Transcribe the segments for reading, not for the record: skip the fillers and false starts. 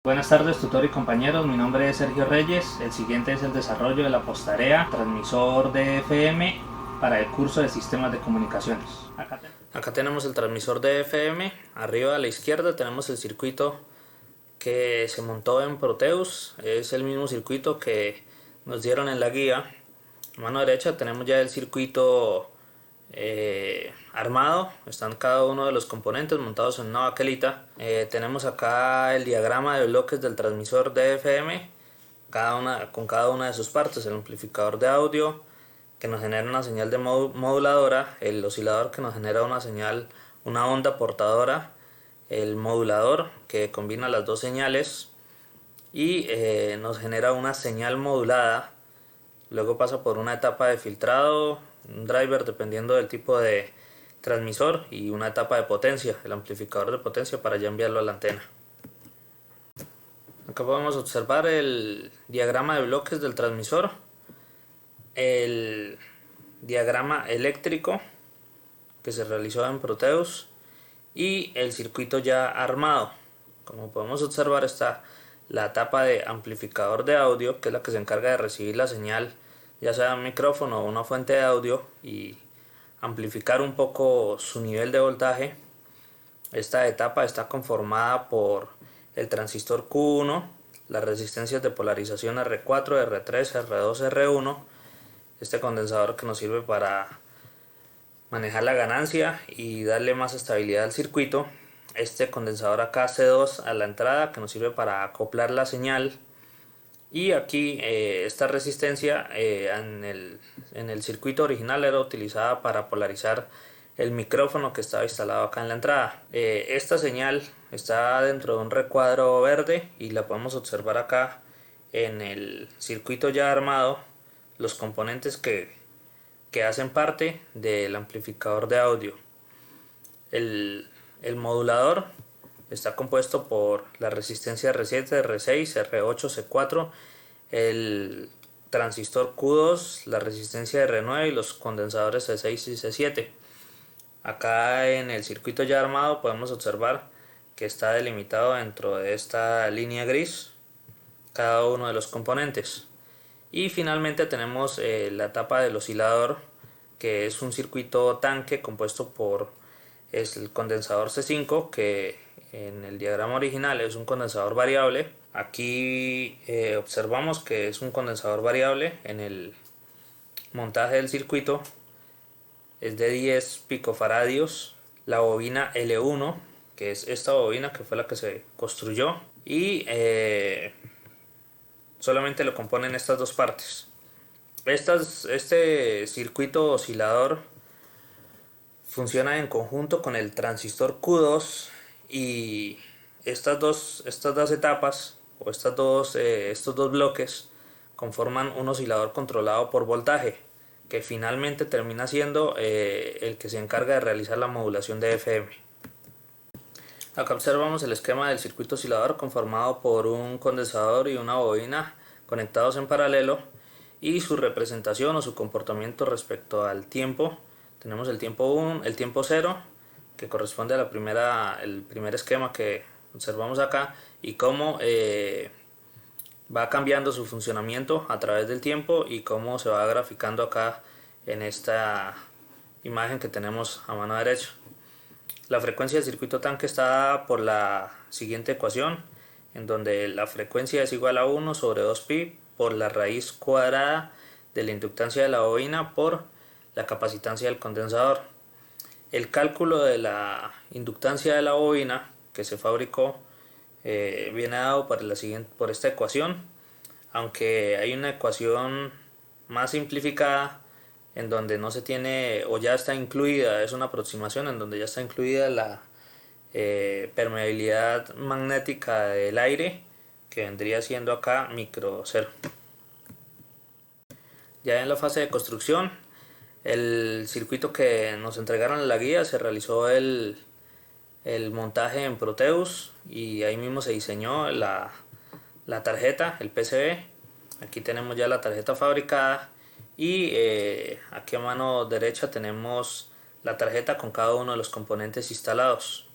Buenas tardes, tutor y compañeros. Mi nombre es Sergio Reyes. El siguiente es el desarrollo de la postarea transmisor DFM para el curso de sistemas de comunicaciones. Acá tenemos el transmisor DFM. Arriba a la izquierda tenemos el circuito que se montó en Proteus. Es el mismo circuito que nos dieron en la guía. A mano derecha tenemos ya el circuito armado. Están cada uno de los componentes montados en una baquelita. Tenemos acá el diagrama de bloques del transmisor DFM, con cada una de sus partes: el amplificador de audio que nos genera una señal de moduladora, el oscilador que nos genera una onda portadora, el modulador que combina las dos señales y nos genera una señal modulada. Luego pasa por una etapa de filtrado, un driver dependiendo del tipo de transmisor, y una etapa de potencia, el amplificador de potencia, para ya enviarlo a la antena. Acá podemos observar el diagrama de bloques del transmisor, el diagrama eléctrico que se realizó en Proteus y el circuito ya armado. Como podemos observar, está la etapa de amplificador de audio, que es la que se encarga de recibir la señal, ya sea un micrófono o una fuente de audio, y amplificar un poco su nivel de voltaje. Esta etapa está conformada por el transistor Q1, las resistencias de polarización R4, R3, R2, R1, este condensador que nos sirve para manejar la ganancia y darle más estabilidad al circuito, este condensador acá C2 a la entrada, que nos sirve para acoplar la señal, y aquí esta resistencia en el circuito original era utilizada para polarizar el micrófono que estaba instalado acá en la entrada. Esta señal está dentro de un recuadro verde y la podemos observar acá en el circuito ya armado, los componentes que hacen parte del amplificador de audio. El modulador está compuesto por la resistencia R7, R6, R8, C4, el transistor Q2, la resistencia R9 y los condensadores C6 y C7. Acá en el circuito ya armado podemos observar que está delimitado dentro de esta línea gris cada uno de los componentes. Y finalmente tenemos la etapa del oscilador, que es un circuito tanque compuesto por el condensador C5, que en el diagrama original es un condensador variable. Aquí observamos que es un condensador variable. En el montaje del circuito es de 10 picofaradios. La bobina L1, que es esta bobina que fue la que se construyó, y solamente lo componen estas dos partes. Este circuito oscilador funciona en conjunto con el transistor Q2, y estas dos etapas, o estos dos bloques, conforman un oscilador controlado por voltaje, que finalmente termina siendo el que se encarga de realizar la modulación de FM. Acá observamos el esquema del circuito oscilador, conformado por un condensador y una bobina conectados en paralelo, y su representación o su comportamiento respecto al tiempo. Tenemos el tiempo 1, el tiempo 0, que corresponde a el primer esquema que observamos acá, y cómo va cambiando su funcionamiento a través del tiempo y cómo se va graficando acá en esta imagen que tenemos a mano derecha. La frecuencia del circuito tanque está dada por la siguiente ecuación, en donde la frecuencia es igual a 1 sobre 2pi por la raíz cuadrada de la inductancia de la bobina por la capacitancia del condensador. El cálculo de la inductancia de la bobina que se fabricó viene dado por esta ecuación, aunque hay una ecuación más simplificada en donde no se tiene, o ya está incluida, es una aproximación en donde ya está incluida la permeabilidad magnética del aire, que vendría siendo acá micro cero. Ya en la fase de construcción, el circuito que nos entregaron en la guía, se realizó el montaje en Proteus, y ahí mismo se diseñó la tarjeta, el PCB. Aquí tenemos ya la tarjeta fabricada, y aquí a mano derecha tenemos la tarjeta con cada uno de los componentes instalados.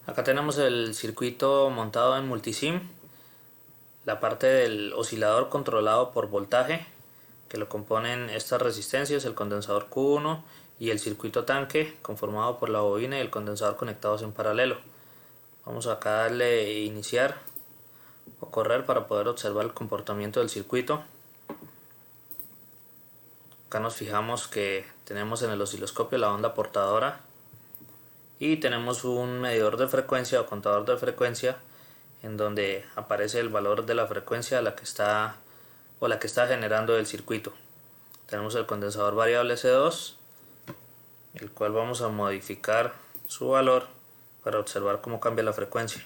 Acá tenemos el circuito montado en multisim, la parte del oscilador controlado por voltaje, que lo componen estas resistencias, el condensador Q1 y el circuito tanque conformado por la bobina y el condensador conectados en paralelo. Vamos acá a darle iniciar o correr para poder observar el comportamiento del circuito. Acá nos fijamos que tenemos en el osciloscopio la onda portadora y tenemos un medidor de frecuencia o contador de frecuencia en donde aparece el valor de la frecuencia a la que está generando el circuito. Tenemos el condensador variable C2, el cual vamos a modificar su valor para observar cómo cambia la frecuencia.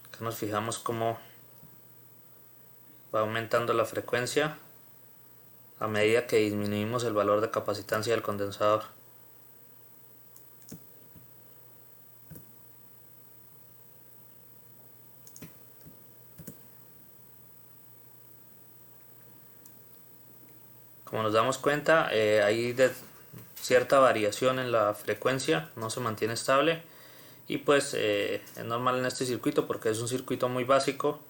Acá nos fijamos cómo va aumentando la frecuencia a medida que disminuimos el valor de capacitancia del condensador. Como nos damos cuenta, hay cierta variación en la frecuencia, no se mantiene estable, y pues es normal en este circuito porque es un circuito muy básico.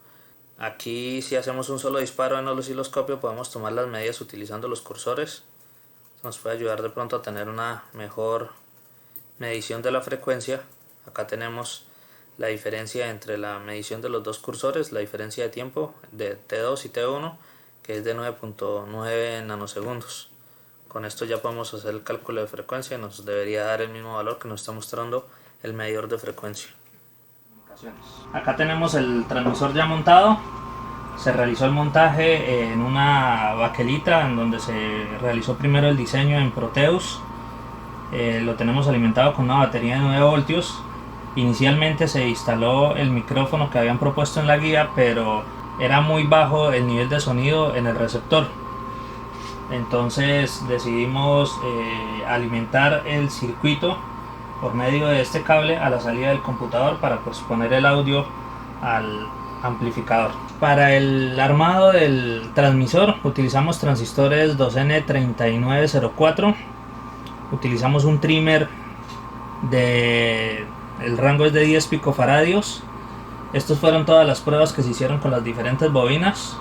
Aquí, si hacemos un solo disparo en el osciloscopio, podemos tomar las medidas utilizando los cursores. Esto nos puede ayudar de pronto a tener una mejor medición de la frecuencia. Acá tenemos la diferencia entre la medición de los dos cursores, la diferencia de tiempo de T2 y T1, que es de 9.9 nanosegundos. Con esto ya podemos hacer el cálculo de frecuencia y nos debería dar el mismo valor que nos está mostrando el medidor de frecuencia. Acá tenemos el transmisor ya montado. Se realizó el montaje en una baquelita en donde se realizó primero el diseño en Proteus. Lo tenemos alimentado con una batería de 9 voltios. Inicialmente se instaló el micrófono que habían propuesto en la guía, pero era muy bajo el nivel de sonido en el receptor. Entonces decidimos alimentar el circuito por medio de este cable a la salida del computador para pues poner el audio al amplificador. Para el armado del transmisor utilizamos transistores 2N3904, utilizamos un trimmer el rango es de 10 picofaradios. Estas fueron todas las pruebas que se hicieron con las diferentes bobinas,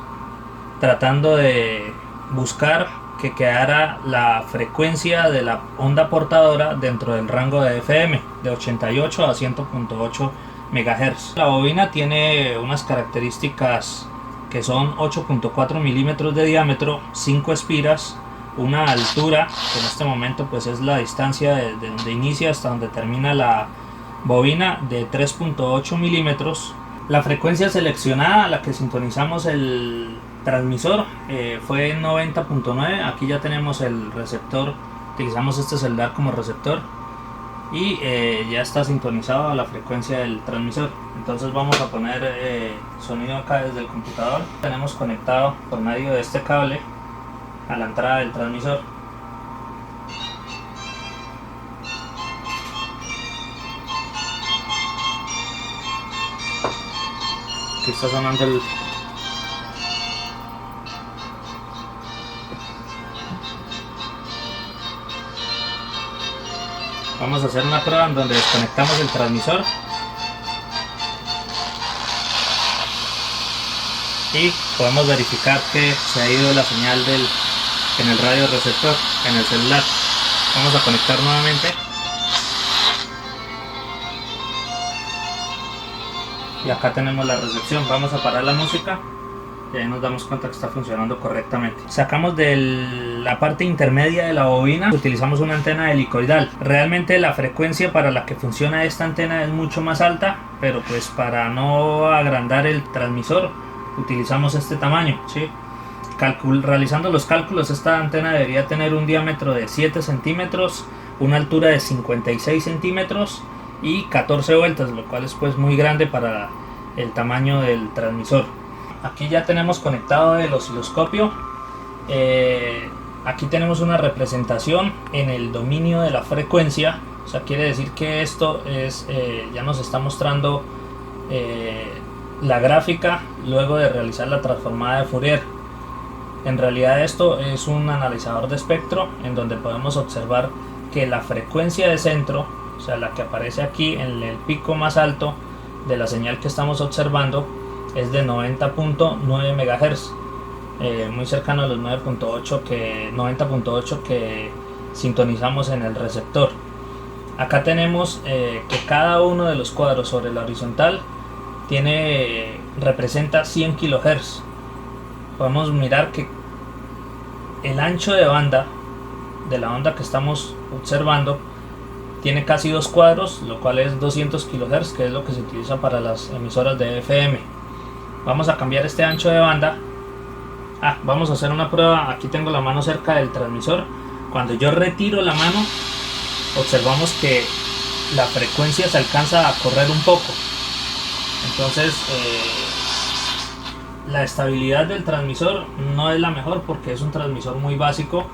tratando de buscar que quedara la frecuencia de la onda portadora dentro del rango de FM de 88 a 100.8 MHz. La bobina tiene unas características que son 8.4 milímetros de diámetro, 5 espiras, una altura que en este momento pues es la distancia de donde inicia hasta donde termina la bobina, de 3.8 milímetros. La frecuencia seleccionada a la que sintonizamos el transmisor fue 90.9. Aquí ya tenemos el receptor, utilizamos este celular como receptor y ya está sintonizado a la frecuencia del transmisor. Entonces vamos a poner sonido acá desde el computador. Tenemos conectado por medio de este cable a la entrada del transmisor. Aquí está sonando el... Vamos a hacer una prueba en donde desconectamos el transmisor y podemos verificar que se ha ido la señal en el radio receptor, en el celular. Vamos a conectar nuevamente y acá tenemos la recepción. Vamos a parar la música y ahí nos damos cuenta que está funcionando correctamente. Sacamos de la parte intermedia de la bobina, utilizamos una antena helicoidal. Realmente la frecuencia para la que funciona esta antena es mucho más alta, pero pues para no agrandar el transmisor utilizamos este tamaño, ¿sí? Realizando los cálculos, esta antena debería tener un diámetro de 7 centímetros, una altura de 56 centímetros y 14 vueltas, lo cual es pues muy grande para el tamaño del transmisor. Aquí ya tenemos conectado el osciloscopio. Aquí tenemos una representación en el dominio de la frecuencia, o sea, quiere decir que esto es ya nos está mostrando la gráfica luego de realizar la transformada de Fourier. En realidad esto es un analizador de espectro en donde podemos observar que la frecuencia de centro, o sea la que aparece aquí en el pico más alto de la señal que estamos observando, es de 90.9 MHz, muy cercano a los 90.8 que sintonizamos en el receptor. Acá tenemos que cada uno de los cuadros sobre la horizontal representa 100 kHz. Podemos mirar que el ancho de banda de la onda que estamos observando tiene casi 2 cuadros, lo cual es 200 kHz, que es lo que se utiliza para las emisoras de FM. Vamos a cambiar este ancho de banda. Vamos a hacer una prueba. Aquí tengo la mano cerca del transmisor. Cuando yo retiro la mano, observamos que la frecuencia se alcanza a correr un poco. Entonces la estabilidad del transmisor no es la mejor porque es un transmisor muy básico.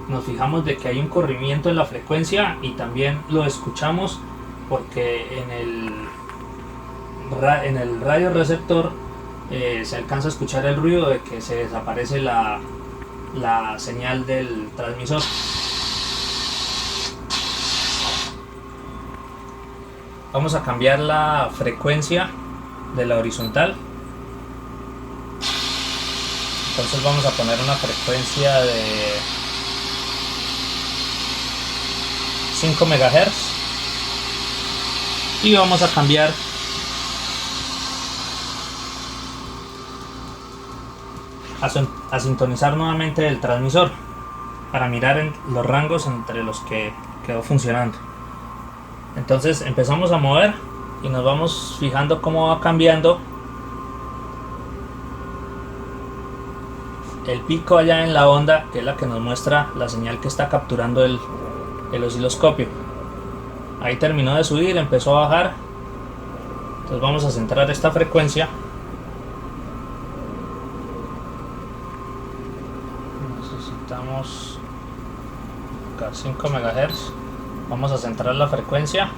Nos fijamos de que hay un corrimiento en la frecuencia y también lo escuchamos porque en el radio receptor se alcanza a escuchar el ruido de que se desaparece la señal del transmisor. Vamos a cambiar la frecuencia de la horizontal. Entonces vamos a poner una frecuencia de 5 MHz y vamos a cambiar a sintonizar nuevamente el transmisor para mirar en los rangos entre los que quedó funcionando. Entonces empezamos a mover y nos vamos fijando cómo va cambiando el pico allá en la onda, que es la que nos muestra la señal que está capturando el osciloscopio. Ahí terminó de subir, empezó a bajar. Entonces vamos a centrar esta frecuencia. Necesitamos 5 MHz. Vamos a centrar la frecuencia.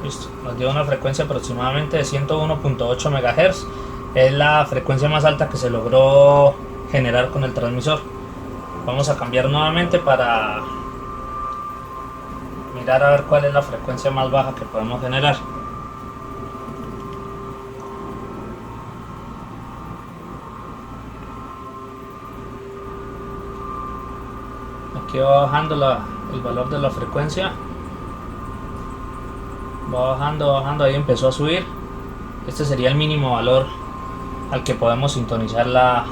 Listo, nos dio una frecuencia aproximadamente de 101.8 MHz. Es la frecuencia más alta que se logró generar con el transmisor. Vamos a cambiar nuevamente para mirar a ver cuál es la frecuencia más baja que podemos generar. Aquí va bajando el valor de la frecuencia. Va bajando, ahí empezó a subir. Este sería el mínimo valor al que podemos sintonizar la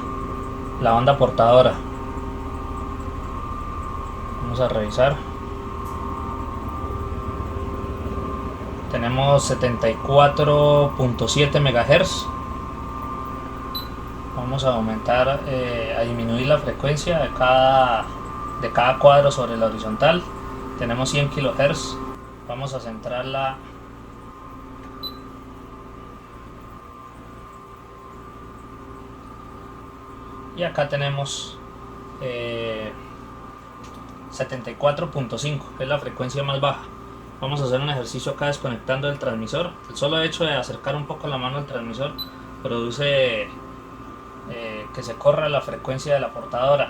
onda portadora. Vamos a revisar. Tenemos 74.7 MHz. Vamos a aumentar, a disminuir la frecuencia de cada cuadro sobre la horizontal. Tenemos 100 kHz. Vamos a centrarla y acá tenemos 74.5, que es la frecuencia más baja. Vamos a hacer un ejercicio acá desconectando el transmisor. El solo hecho de acercar un poco la mano al transmisor produce que se corra la frecuencia de la portadora.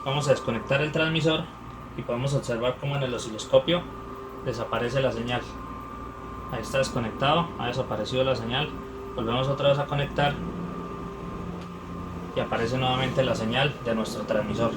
Vamos a desconectar el transmisor y podemos observar cómo en el osciloscopio desaparece la señal. Ahí está desconectado, ha desaparecido la señal. Volvemos otra vez a conectar y aparece nuevamente la señal de nuestro transmisor.